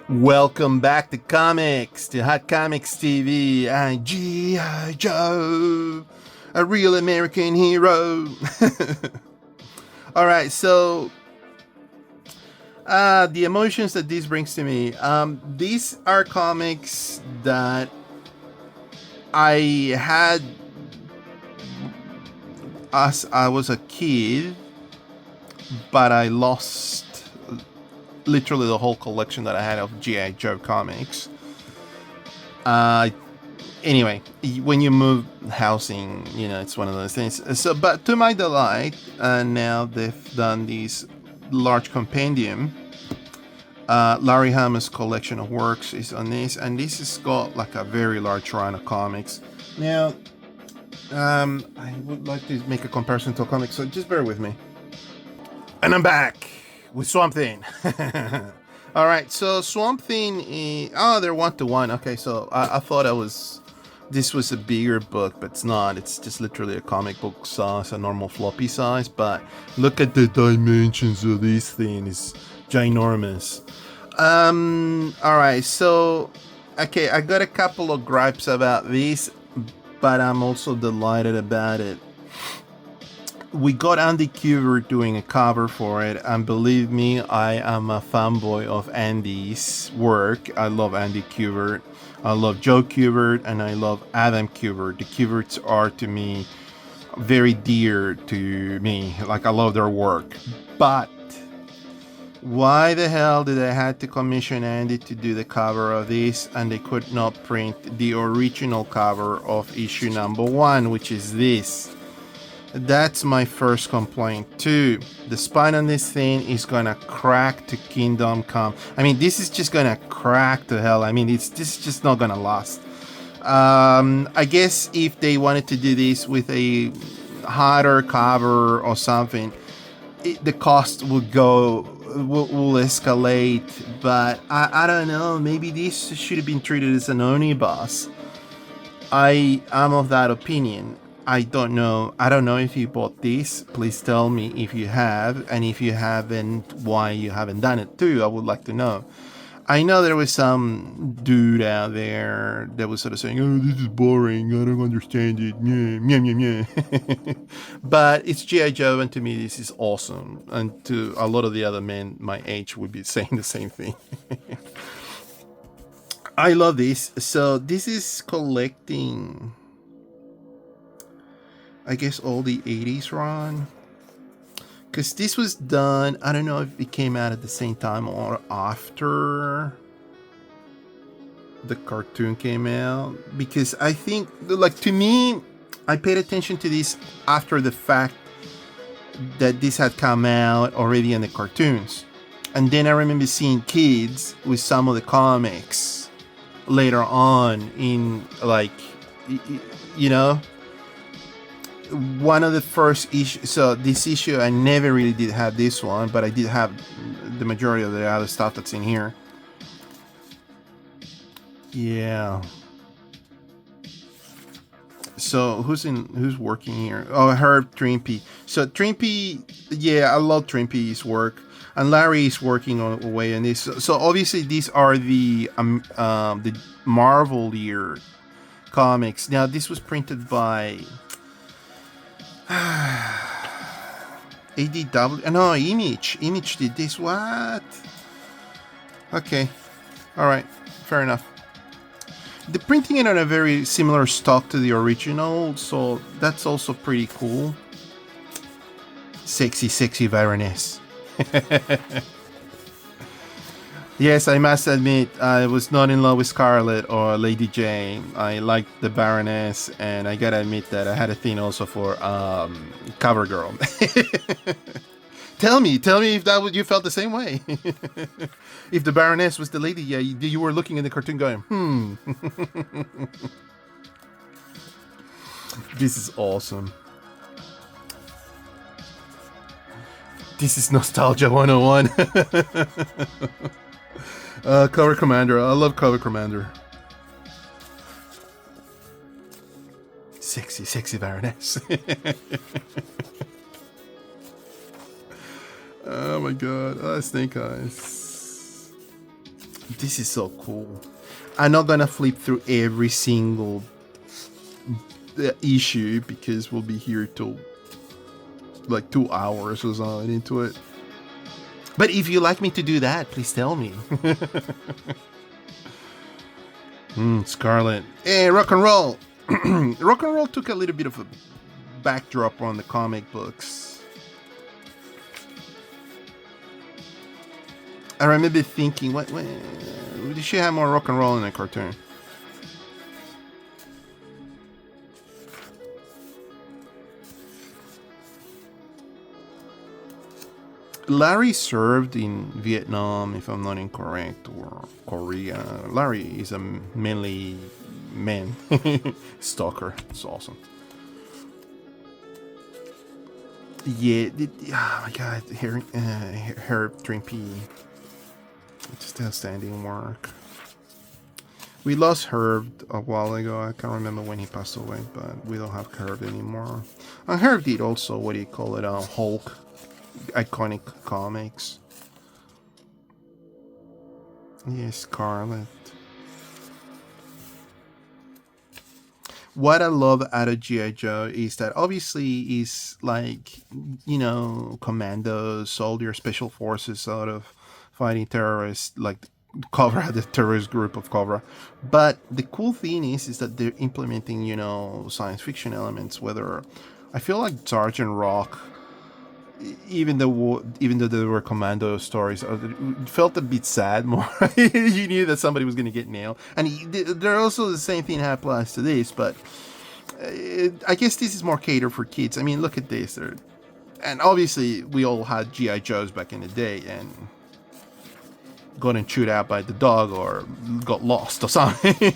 Welcome back to comics, to Hot Comics TV. I'm G.I. Joe, a real American hero. All right, so the emotions that this brings to me. These are comics that I had as I was a kid, but I lost literally the whole collection that I had of G.I. Joe comics. Anyway, when you move housing, it's one of those things. So, but to my delight, now they've done this large compendium. Larry Hama's collection of works is on this, and this has got like a very large run of comics. Now, I would like to make a comparison to a comic, so just bear with me. And I'm back with Swamp Thing. All right, so Swamp Thing is, they're 1-to-1. Okay, so I thought this was a bigger book, but it's not. It's just literally a comic book size, a normal floppy size. But look at the dimensions of this thing. It's ginormous. All right, so okay, I got a couple of gripes about this, but I'm also delighted about it. We got Andy Kubert doing a cover for it, and believe me, I am a fanboy of Andy's work. I love Andy Kubert, I love Joe Kubert, and I love Adam Kubert. The Kuberts are to me very dear to me. Like, I love their work. But why the hell did I have to commission Andy to do the cover of this, and they could not print the original cover of issue number 1, which is this? That's my first complaint too. The spine on this thing is gonna crack to Kingdom Come. I mean, this is just gonna crack to hell. I mean, this is just not gonna last. I guess if they wanted to do this with a harder cover or something, the cost will escalate. But I don't know. Maybe this should have been treated as an omnibus. I am of that opinion. I don't know. I don't know if you bought this. Please tell me if you have, and if you haven't, why you haven't done it too. I would like to know. I know there was some dude out there that was sort of saying, "Oh, this is boring. I don't understand it." Yeah. But it's G.I. Joe, and to me, this is awesome. And to a lot of the other men my age would be saying the same thing. I love this. So this is collecting, I guess, all the 80s run, because this was done, I don't know if it came out at the same time or after the cartoon came out, because I think, like, to me, I paid attention to this after the fact that this had come out already in the cartoons, and then I remember seeing kids with some of the comics later on in, like, one of the first issues. So this issue, I never really did have this one, but I did have the majority of the other stuff that's in here. Yeah. So who's working here? Oh, Herb Trimpe. So Trimpe, yeah, I love Trimpe's work, and Larry is working on away on this. So obviously these are the Marvel year comics. Now this was printed by ADW. No, Image did this. What? Okay. All right. Fair enough. They're printing it on a very similar stock to the original, so that's also pretty cool. Sexy Baroness. Yes, I must admit, I was not in love with Scarlet or Lady Jane. I liked the Baroness, and I gotta admit that I had a thing also for CoverGirl. Tell me if you felt the same way. If the Baroness was the lady, yeah, you were looking in the cartoon going, This is awesome. This is Nostalgia 101. Cover Commander. I love Cover Commander. Sexy Baroness. Oh my god. Snake Eyes. This is so cool. I'm not gonna flip through every single issue because we'll be here till like 2 hours or something into it. But if you like me to do that, please tell me. Scarlet. Hey, rock and roll. Rock and roll took a little bit of a backdrop on the comic books. I remember thinking, what did she have more rock and roll in the cartoon? Larry served in Vietnam, if I'm not incorrect, or Korea. Larry is a mainly man stalker. It's awesome. Yeah, oh my god, Herb Trimpe. Just outstanding work. We lost Herb a while ago. I can't remember when he passed away, but we don't have Herb anymore. Herb did also, what do you call it, Hulk. Iconic comics. Yes, Scarlet. What I love out of G.I. Joe is that obviously is like, commandos, soldier, special forces out of fighting terrorists, like Cobra, the terrorist group of Cobra. But the cool thing is that they're implementing, science fiction elements, whether I feel like Sergeant Rock, even though there were commando stories, it felt a bit sad more. You knew that somebody was going to get nailed, and there also the same thing applies to this. But I guess this is more catered for kids. I mean, look at this, and obviously we all had GI Joes back in the day, and got chewed out by the dog or got lost or something.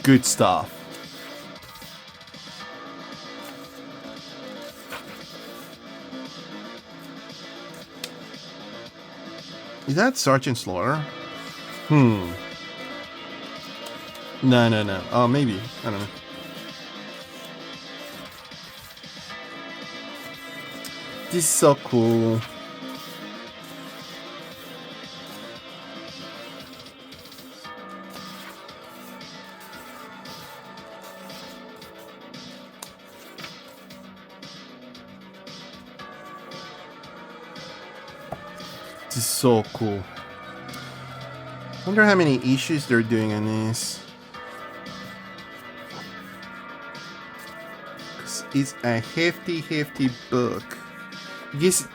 Good stuff. Is that Sergeant Slaughter? No. Oh, maybe. I don't know. This is so cool. This is so cool. Wonder how many issues they're doing on this. It's a hefty book. Yes,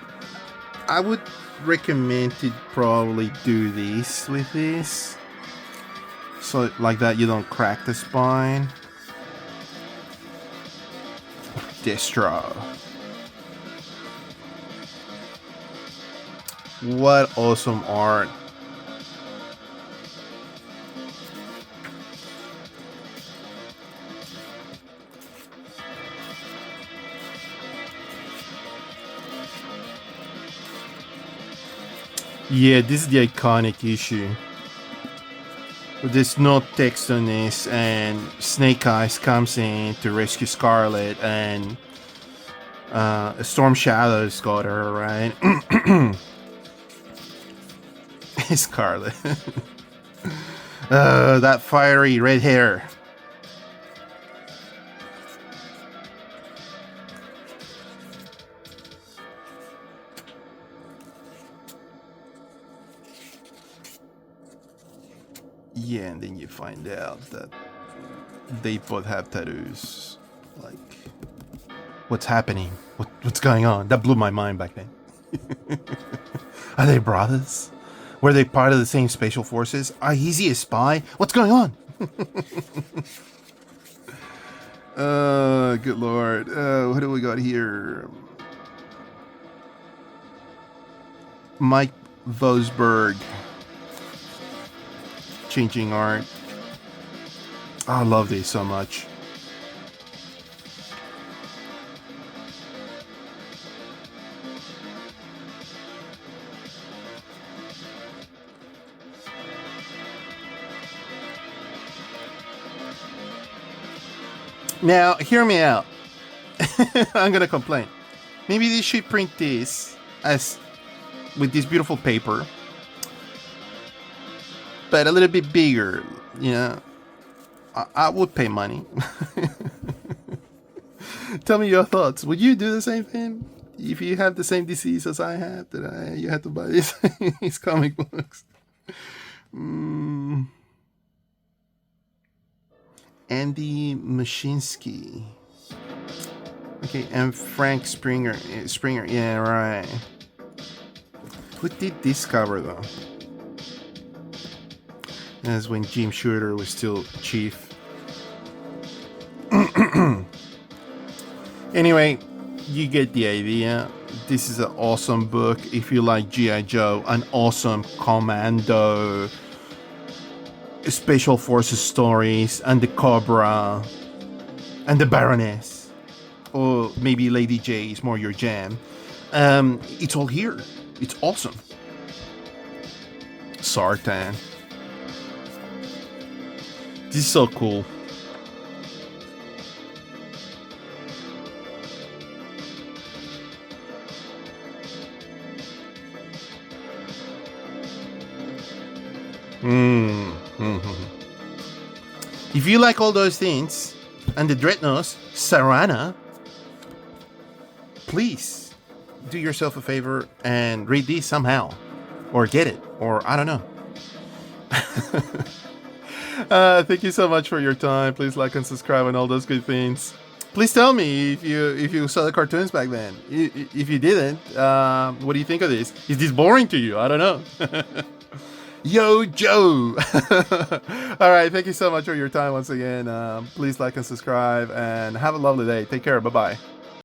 I would recommend to probably do this with this. So like that you don't crack the spine. Destro. What awesome art. Yeah, this is the iconic issue. There's no text on this, and Snake Eyes comes in to rescue Scarlet, and Storm Shadow's got her, right? Scarlet. That fiery red hair. Yeah, and then you find out that they both have tattoos. Like, what's happening? What's going on? That blew my mind back then. Are they brothers? Were they part of the same special forces? Is he a spy? What's going on? Good lord. What do we got here? Mike Vosberg. Changing art. Oh, I love these so much. Now, hear me out. I'm gonna complain. Maybe they should print this as with this beautiful paper, but a little bit bigger. You know, I would pay money. Tell me your thoughts. Would you do the same thing if you have the same disease as I have? That you had to buy these comic books. Andy Mashinsky. Okay, and Frank Springer. Yeah, right. Who did this cover though? That's when Jim Shooter was still chief. Anyway, you get the idea. This is an awesome book. If you like G.I. Joe, an awesome commando, special forces stories, and the Cobra, and the Baroness, or maybe Lady J is more your jam. It's all here. It's awesome. Sartan. This is so cool. If you like all those things and the Dreadnoughts, Sarana, please do yourself a favor and read these somehow, or get it, or I don't know. Thank you so much for your time. Please like and subscribe and all those good things. Please tell me if you saw the cartoons back then. If you didn't, what do you think of this? Is this boring to you? I don't know. Yo, Joe. All right. Thank you so much for your time once again. Please like and subscribe and have a lovely day. Take care. Bye-bye.